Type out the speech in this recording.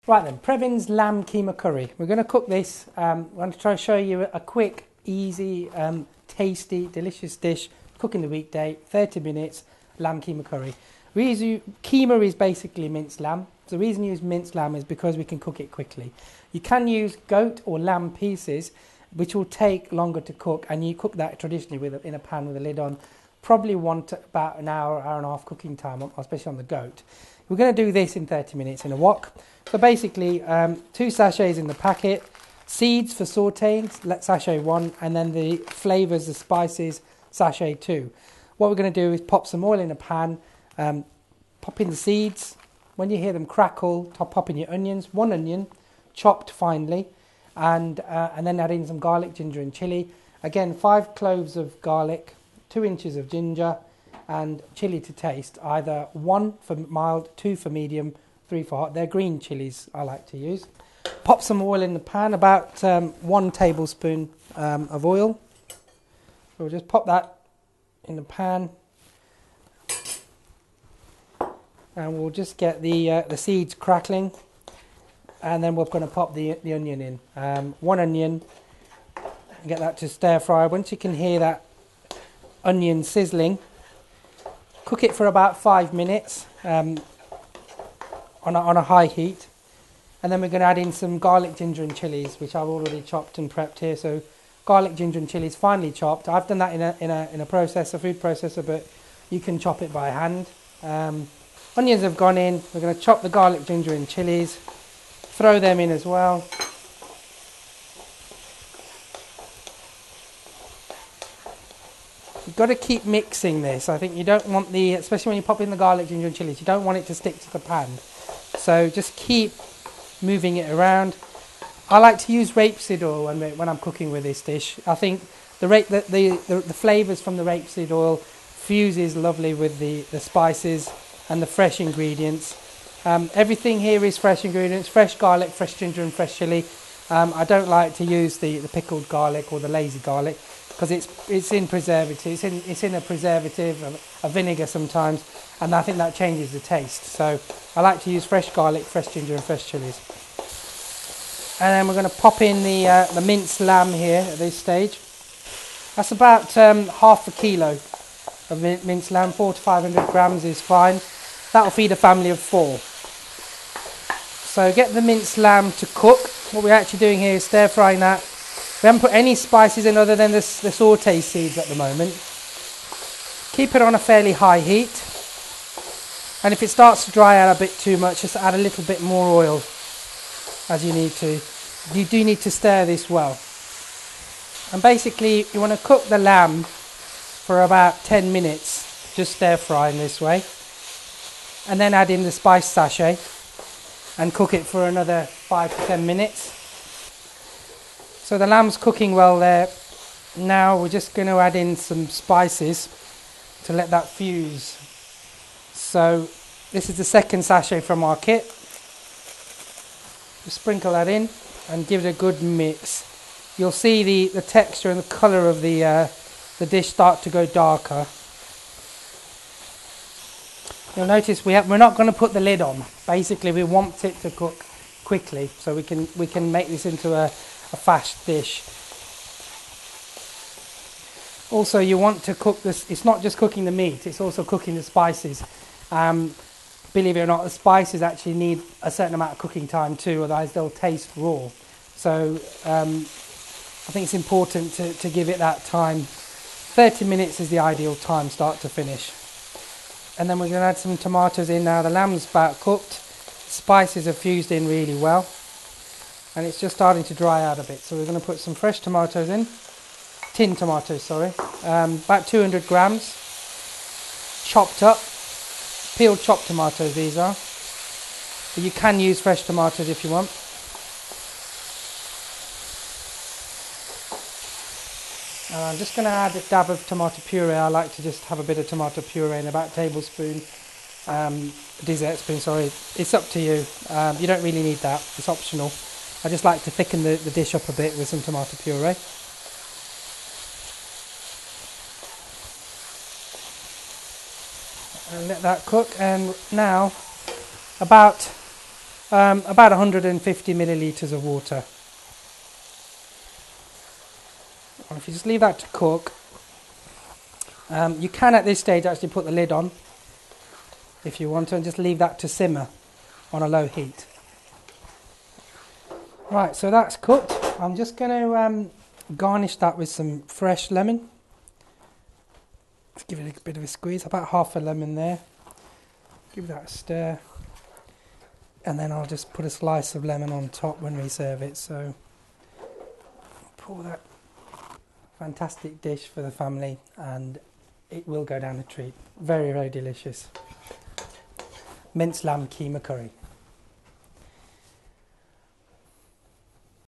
Right then, Previn's lamb keema curry. We're going to cook this. I'm going to try to show you a quick, easy, tasty, delicious dish. Cook in the weekday, 30 minutes, lamb keema curry. Keema is basically minced lamb. So the reason you use minced lamb is because we can cook it quickly. You can use goat or lamb pieces, which will take longer to cook, and you cook that traditionally in a pan with a lid on. Probably want about an hour, hour and a half cooking time, especially on the goat. We're going to do this in 30 minutes in a wok. So basically, 2 sachets in the packet, seeds for sautéing, sachet 1, and then the flavours, the spices, sachet 2. What we're going to do is pop some oil in a pan, pop in the seeds. When you hear them crackle, pop in your onions, 1 onion, chopped finely, and then add in some garlic, ginger and chilli. Again, 5 cloves of garlic, 2 inches of ginger, and chilli to taste, either 1 for mild, 2 for medium, 3 for hot. They're green chilies I like to use. Pop some oil in the pan, about 1 tablespoon of oil. So we'll just pop that in the pan, and we'll just get the seeds crackling, and then we're going to pop the onion in. 1 onion, get that to stir fry. Once you can hear that onion sizzling, cook it for about 5 minutes on a high heat, and then we're going to add in some garlic, ginger and chilies, which I've already chopped and prepped here. So garlic, ginger and chilies finely chopped. I've done that in a processor, food processor, but you can chop it by hand. Onions have gone in. We're going to chop the garlic, ginger and chilies, throw them in as well. You've got to keep mixing this. I think you don't want especially when you pop in the garlic, ginger and chilies, you don't want it to stick to the pan. So just keep moving it around. I like to use rapeseed oil when I'm cooking with this dish. I think the flavours from the rapeseed oil fuses lovely with the spices and the fresh ingredients. Everything here is fresh ingredients, fresh garlic, fresh ginger and fresh chilli. I don't like to use the pickled garlic or the lazy garlic, because it's in preservatives. It's in a preservative, a vinegar sometimes, and I think that changes the taste. So I like to use fresh garlic, fresh ginger and fresh chilies. And then we're going to pop in the minced lamb here at this stage. That's about half a kilo of minced lamb. 400 to 500 grams is fine. That'll feed a family of 4. So get the minced lamb to cook. What we're actually doing here is stir frying that. We haven't put any spices in other than the sauté seeds at the moment. Keep it on a fairly high heat. And if it starts to dry out a bit too much, just add a little bit more oil as you need to. You do need to stir this well. And basically you want to cook the lamb for about 10 minutes, just stir frying this way. And then add in the spice sachet and cook it for another 5 to 10 minutes. So the lamb's cooking well there. Now we're just going to add in some spices to let that fuse. So this is the second sachet from our kit. Just sprinkle that in and give it a good mix. You'll see the texture and the colour of the dish start to go darker. You'll notice we're not going to put the lid on. Basically, we want it to cook quickly, so we can make this into a fast dish. Also, you want to cook this. It's not just cooking the meat; it's also cooking the spices. Believe it or not, the spices actually need a certain amount of cooking time too, otherwise they'll taste raw. So I think it's important to give it that time. 30 minutes is the ideal time, start to finish. And then we're going to add some tomatoes in now. The lamb's about cooked. Spices are fused in really well. And it's just starting to dry out a bit. So we're going to put some fresh tomatoes in. Tin tomatoes, sorry. About 200 grams. Chopped up. Peeled chopped tomatoes these are. But you can use fresh tomatoes if you want. I'm just going to add a dab of tomato puree. I like to just have a bit of tomato puree in about a tablespoon, dessert spoon, sorry. It's up to you. You don't really need that. It's optional. I just like to thicken the dish up a bit with some tomato puree. And let that cook. And now about About 150 millilitres of water. And if you just leave that to cook, you can at this stage actually put the lid on if you want to, and just leave that to simmer on a low heat. Right, so that's cooked. I'm just going to garnish that with some fresh lemon. Let's give it a bit of a squeeze, about half a lemon there. Give that a stir. And then I'll just put a slice of lemon on top when we serve it. So pour that fantastic dish for the family, and it will go down a treat. Very, very delicious. Minced lamb keema curry.